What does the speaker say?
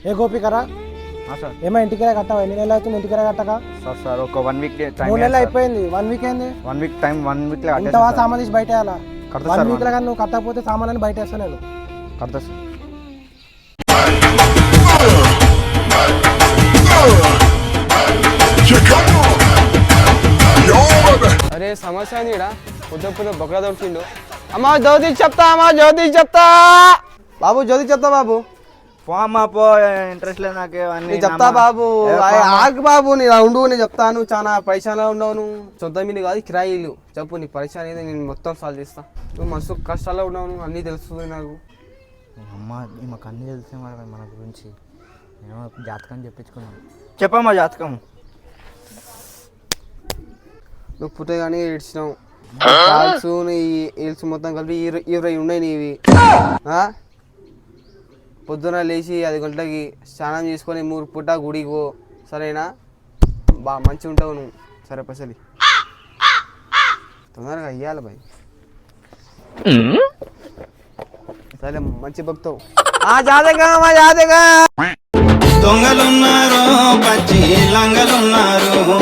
ఏ గోపికరా sir ఏమో ఇంటికి కట్టావా? ఎన్ని నెలలు అవుతుంది ఇంటికి కట్టక? సార్ ఒక 1 వీక్ టైం. 3 నెలలు అయిపోయింది. 1 వీక్ ఏంది? 1 వీక్ టైం. 1 వీక్ లో ఇంతవా సామాన్ తీసి బయట వేయాలా? కడతా 1 సార్. వీక్ లో కానీ నువ్వు కట్టకపోతే సామాన్ బయట వేస్తా నేను. కడతా సార్. అరే సమస్య ఏంది ఈడ? పొద్దు బొక్కల దొరికిండు. అమ్మా జ్యోతిష్ చెప్తా, అమ్మా జ్యోతిష్ చెప్తా. బాబు జ్యోతిష్ చెప్తా బాబు. పో అమ్మా పో, ఇంట్రెస్ట్ లేదు నాకు అవన్నీ. చెప్తా బాబు, ఆగు బాబు. నేను ఉండు, నేను చెప్తాను. చాలా పైసలు ఉండవు. నువ్వు సొంత మీద కాదు, కిరాయి ఇల్లు. చెప్పు నీ పరిచయం అనేది నేను మొత్తం సాల్వ్ చేస్తా. నువ్వు మనసు కష్టాల్లో ఉన్నావు, నువ్వు అన్నీ తెలుస్తుంది నాకు. అమ్మ మాకు అన్నీ తెలిసే మరి మన గురించి. నేను జాతకం చెప్పించుకున్నాను. చెప్పమ్మా జాతకం. నువ్వు పుట్టగానే ఏడ్చినావు. కాల్స్ నీ ఏల్స్ మొత్తం కలిపి 20 ఉన్నాయి నీవి. పొద్దున లేచి 10 గంటలకి స్నానం చేసుకొని 3 పూట గుడికి పో. సరేనా? మంచిగా ఉంటావు నువ్వు. సరే పసలి తొందరగా అయ్యాలి బాయ్. సరే మంచి భక్తావు. జాతగా దొంగలున్నారు, పచ్చి లంగలున్నారు.